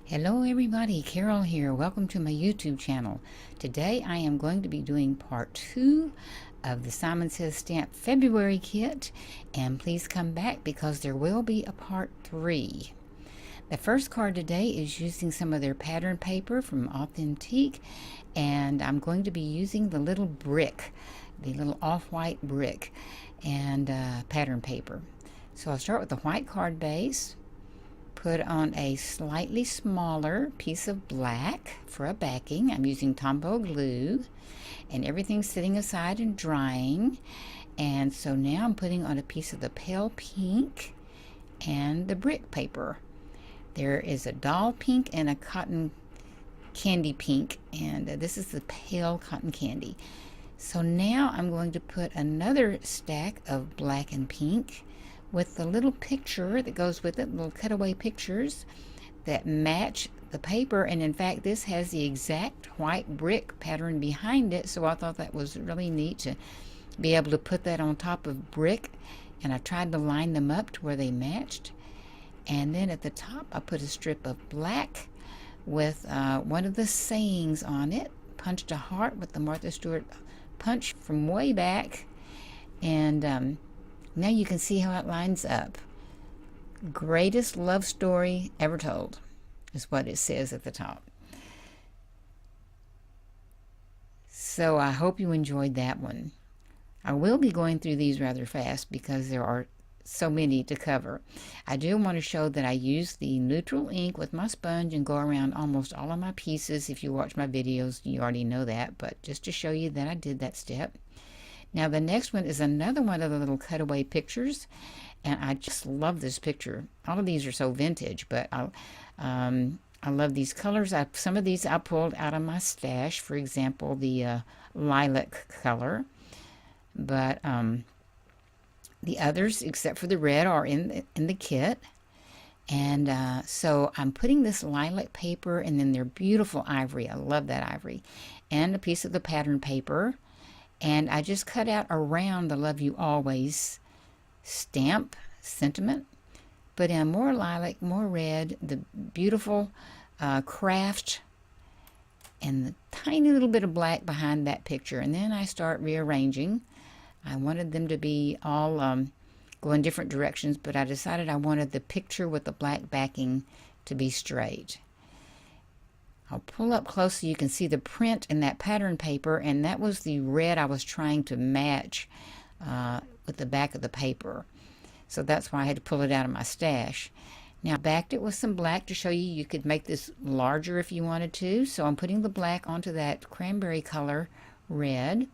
Hello everybody, Carol here. Welcome to my YouTube channel. Today I am going to be doing part 2 of the Simon Says Stamp February kit, and please come back because there will be a part 3. The first card today is using some of their pattern paper from Authentique, and I'm going to be using the little brick, the little off-white brick and pattern paper. So I'll start with the white card base. Put on a slightly smaller piece of black for a backing. I'm using Tombow glue, and everything's sitting aside and drying. And so now I'm putting on a piece of the pale pink and the brick paper. There is a doll pink and a cotton candy pink, and this is the pale cotton candy. So now I'm going to put another stack of black and pink with the little picture that goes with it, little cutaway pictures that match the paper. And in fact, this has the exact white brick pattern behind it, so I thought that was really neat to be able to put that on top of brick, and I tried to line them up to where they matched. And then at the top I put a strip of black with one of the sayings on it, punched a heart with the Martha Stewart punch from way back, and now you can see how it lines up. Greatest love story ever told is what it says at the top. So I hope you enjoyed that one. I will be going through these rather fast because there are so many to cover. I do want to show that I use the neutral ink with my sponge and go around almost all of my pieces. If you watch my videos, you already know that, but just to show you that I did that step. Now the next one is another one of the little cutaway pictures, and I just love this picture. All of these are so vintage, but I love these colors. Some of these I pulled out of my stash. For example, the lilac color, but the others, except for the red, are in the kit. And so I'm putting this lilac paper, and then their beautiful ivory. I love that ivory, and a piece of the pattern paper. And I just cut out around the Love You Always stamp sentiment. Put in more lilac, more red, the beautiful craft, and the tiny little bit of black behind that picture. And then I start rearranging. I wanted them to be all go in different directions, but I decided I wanted the picture with the black backing to be straight. I'll pull up close so you can see the print in that pattern paper, and that was the red I was trying to match with the back of the paper. So that's why I had to pull it out of my stash. Now I backed it with some black to show you could make this larger if you wanted to. So I'm putting the black onto that cranberry color red.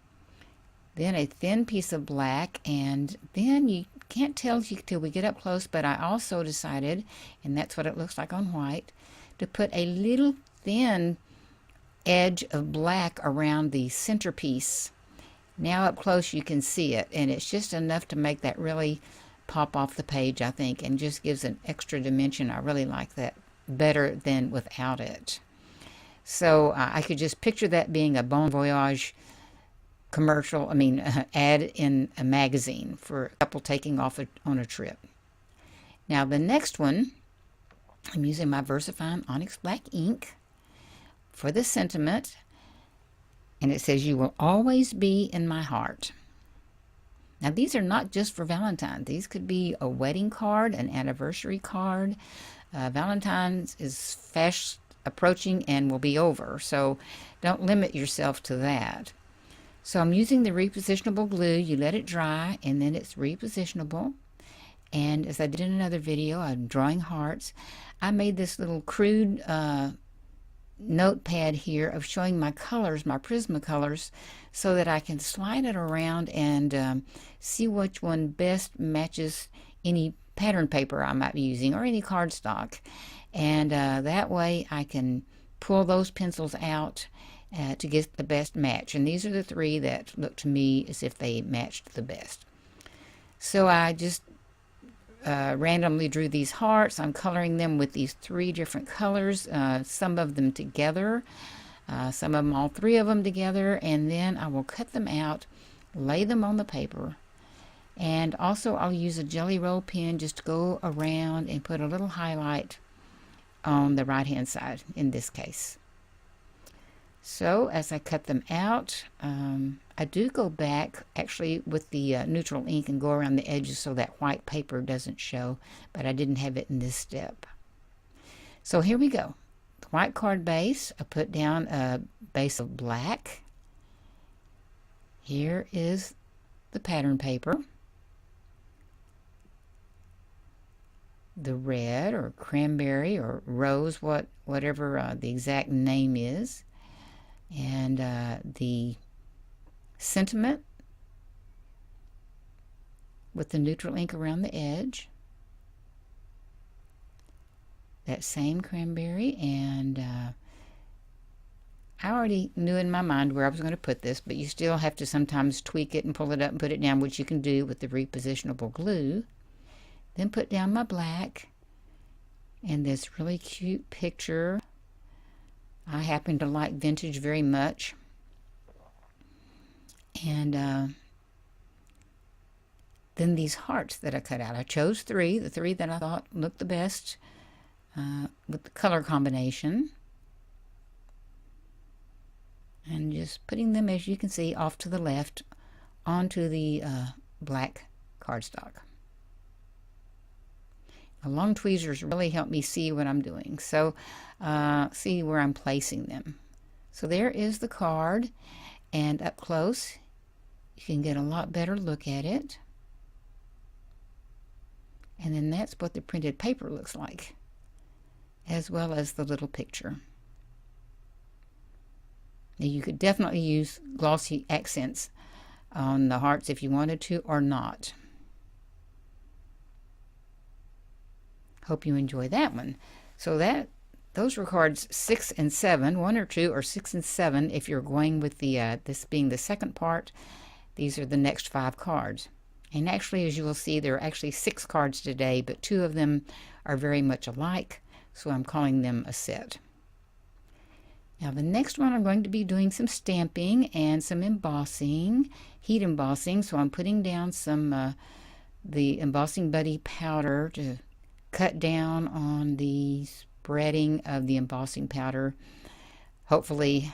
Then a thin piece of black, and then you can't tell till we get up close, but I also decided, and that's what it looks like on white, to put a little thin edge of black around the centerpiece. Now up close you can see it, and it's just enough to make that really pop off the page, I think, and just gives an extra dimension. I really like that better than without it. So I could just picture that being a Bon Voyage commercial, ad in a magazine for a couple taking off on a trip. Now the next one, I'm using my VersaFine Onyx Black ink for the sentiment, and it says, "You will always be in my heart." Now these are not just for Valentine's. These could be a wedding card, an anniversary card. Valentine's is fast approaching and will be over, so don't limit yourself to that. So I'm using the repositionable glue. You let it dry, and then it's repositionable. And as I did in another video, I'm drawing hearts. I made this little crude notepad here of showing my colors, my Prismacolors, so that I can slide it around and see which one best matches any pattern paper I might be using or any cardstock. And that way I can pull those pencils out to get the best match. And these are the three that look to me as if they matched the best. So I just randomly drew these hearts. I'm coloring them with these 3 different colors, some of them together, some of them, all 3 of them together, and then I will cut them out, lay them on the paper, and also I'll use a jelly roll pen just to go around and put a little highlight on the right hand side in this case. So as I cut them out, I do go back actually with the neutral ink and go around the edges so that white paper doesn't show, but I didn't have it in this step. So here we go. The white card base, I put down a base of black. Here is the pattern paper. The red or cranberry or rose, whatever the exact name is. And the sentiment with the neutral ink around the edge. That same cranberry, and I already knew in my mind where I was going to put this, but you still have to sometimes tweak it and pull it up and put it down, which you can do with the repositionable glue. Then put down my black and this really cute picture. I happen to like vintage very much. And then these hearts that I cut out. I chose three, the three that I thought looked the best with the color combination. And just putting them, as you can see, off to the left onto the black cardstock. The long tweezers really help me see what I'm doing. So see where I'm placing them. So there is the card, and up close you can get a lot better look at it. And then that's what the printed paper looks like, as well as the little picture. Now you could definitely use glossy accents on the hearts if you wanted to, or not. Hope you enjoy that one. So those were cards 6 and 7, 1 or 2, or 6 and 7 if you're going with the this being the second part. These are the next 5 cards. And actually, as you will see, there are actually 6 cards today, but 2 of them are very much alike, so I'm calling them a set. Now the next one, I'm going to be doing some stamping and some embossing, heat embossing. So I'm putting down some the Embossing Buddy powder to cut down on the spreading of the embossing powder, hopefully,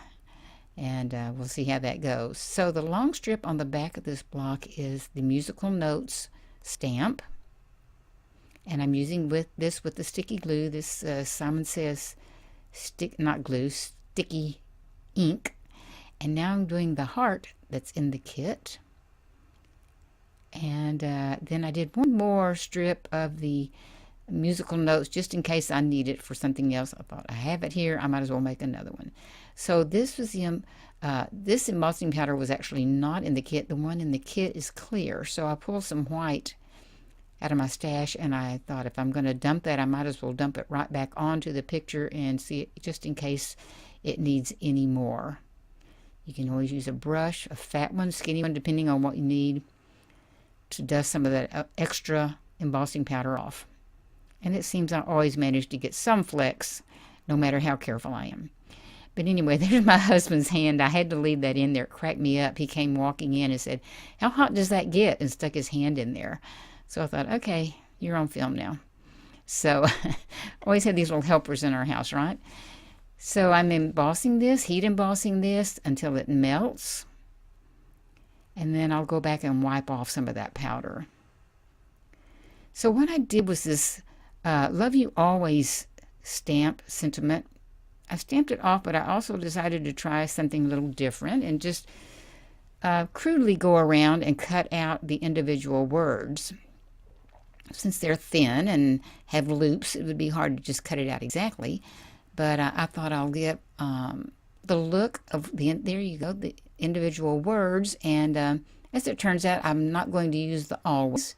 and we'll see how that goes. So the long strip on the back of this block is the Musical Notes stamp, and I'm using with the sticky glue, this Simon Says sticky ink. And now I'm doing the heart that's in the kit, and then I did one more strip of the Musical Notes just in case I need it for something else. I thought I have it here, I might as well make another one. So this was the this embossing powder was actually not in the kit. The one in the kit is clear, so I pulled some white out of my stash, and I thought if I'm going to dump that, I might as well dump it right back onto the picture and see it just in case it needs any more. You can always use a brush, a fat one, skinny one, depending on what you need, to dust some of that extra embossing powder off. And it seems I always manage to get some flecks, no matter how careful I am. But anyway, there's my husband's hand. I had to leave that in there. It cracked me up. He came walking in and said, "How hot does that get?" and stuck his hand in there. So I thought, okay, you're on film now. So always had these little helpers in our house, right? So I'm embossing this, heat embossing this until it melts. And then I'll go back and wipe off some of that powder. So what I did was this Love You Always stamp sentiment. I stamped it off, but I also decided to try something a little different and just crudely go around and cut out the individual words. Since they're thin and have loops, it would be hard to just cut it out exactly. But I thought I'll get the look of there you go, the individual words. And as it turns out, I'm not going to use the always,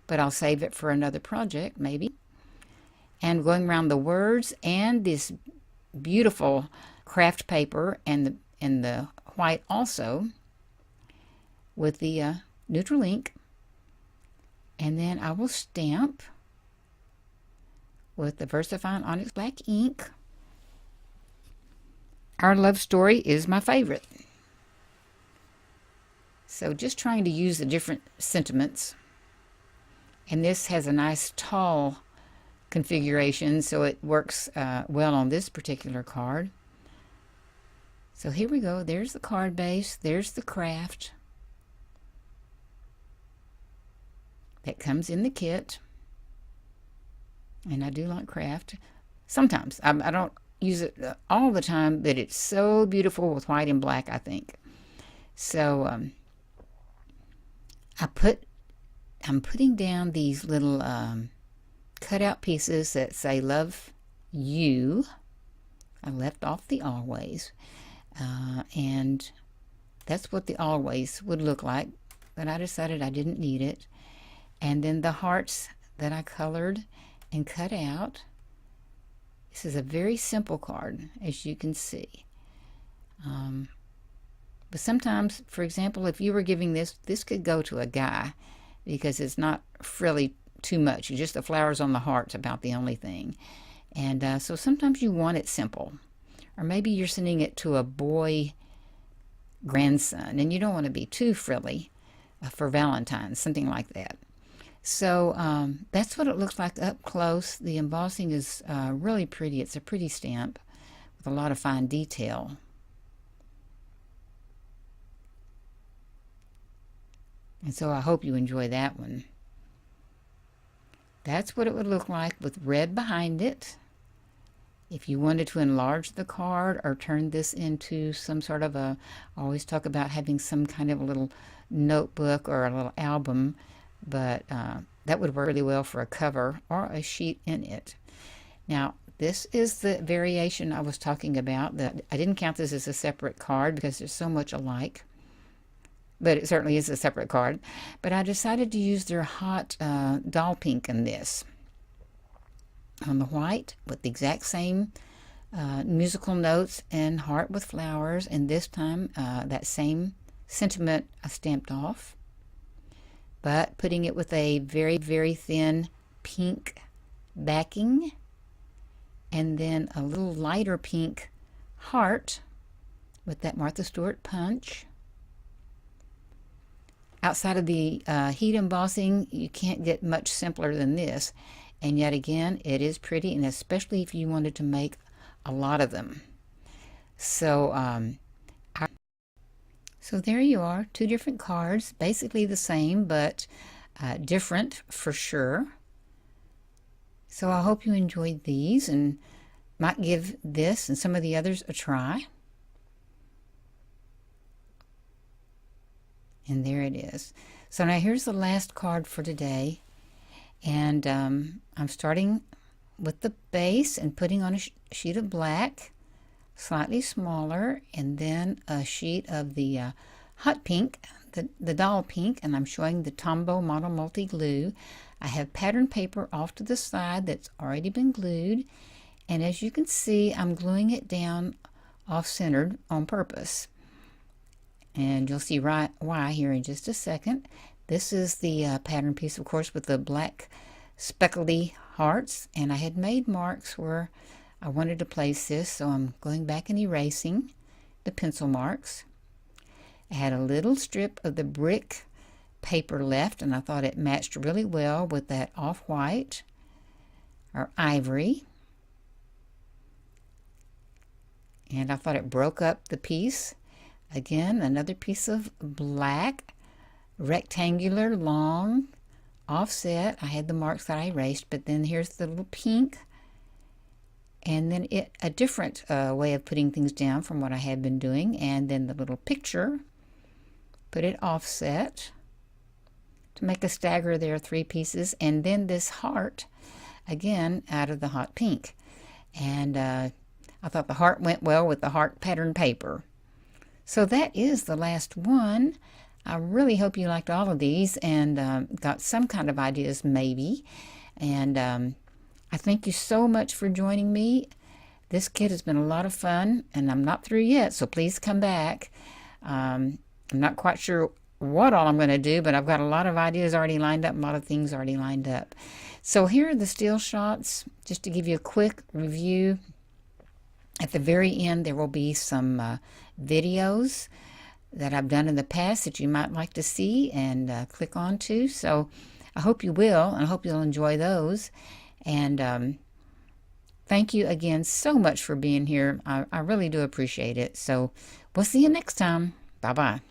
but I'll save it for another project, maybe. And going around the words and this beautiful craft paper and the white also with the neutral ink. And then I will stamp with the VersaFine Onyx Black ink. Our Love Story is my favorite. So just trying to use the different sentiments. And this has a nice tall configuration, so it works well on this particular card. So here we go. There's the card base. There's the craft that comes in the kit. And I do like craft. Sometimes. I don't use it all the time, but it's so beautiful with white and black, I think. So I'm putting down these little cutout pieces that say love you. I left off the always. And that's what the always would look like, but I decided I didn't need it. And then the hearts that I colored and cut out. This is a very simple card, as you can see. But sometimes, for example, if you were giving this could go to a guy because it's not frilly too much. Just the flowers on the heart's about the only thing. And so sometimes you want it simple. Or maybe you're sending it to a boy grandson, and you don't want to be too frilly for Valentine's, something like that. So that's what it looks like up close. The embossing is really pretty. It's a pretty stamp with a lot of fine detail. And so I hope you enjoy that one. That's what it would look like with red behind it. If you wanted to enlarge the card or turn this into some sort of I always talk about having some kind of a little notebook or a little album, but that would work really well for a cover or a sheet in it. Now, this is the variation I was talking about. That I didn't count this as a separate card because there's so much alike, but it certainly is a separate card. But I decided to use their hot doll pink in this. On the white with the exact same musical notes and heart with flowers, and this time that same sentiment I stamped off, but putting it with a very, very thin pink backing, and then a little lighter pink heart with that Martha Stewart punch. Outside of the heat embossing, you can't get much simpler than this. And yet again, it is pretty, and especially if you wanted to make a lot of them. So, so there you are, two different cards, basically the same, but different for sure. So I hope you enjoyed these and might give this and some of the others a try. And there it is. So now here's the last card for today. And I'm starting with the base and putting on a sheet of black, slightly smaller, and then a sheet of the hot pink, the doll pink, and I'm showing the Tombow Model Multi Glue. I have pattern paper off to the side that's already been glued, and as you can see, I'm gluing it down off-centered on purpose. And you'll see why here in just a second. This is the pattern piece, of course, with the black speckly hearts, and I had made marks where I wanted to place this, so I'm going back and erasing the pencil marks. I had a little strip of the brick paper left, and I thought it matched really well with that off-white or ivory, and I thought it broke up the piece. Again, another piece of black, rectangular, long, offset. I had the marks that I erased, but then here's the little pink, and then a different way of putting things down from what I had been doing, and then the little picture, put it offset to make a stagger there, 3 pieces, and then this heart, again, out of the hot pink. And I thought the heart went well with the heart pattern paper. So that is the last one. I really hope you liked all of these and got some kind of ideas maybe. And I thank you so much for joining me. This kit has been a lot of fun, and I'm not through yet, so please come back. I'm not quite sure what all I'm going to do, but I've got a lot of ideas already lined up, a lot of things already lined up. So here are the still shots, just to give you a quick review. At the very end, there will be some videos that I've done in the past that you might like to see and click on to. So I hope you will, and I hope you'll enjoy those. And thank you again so much for being here. I really do appreciate it. So we'll see you next time. Bye-bye.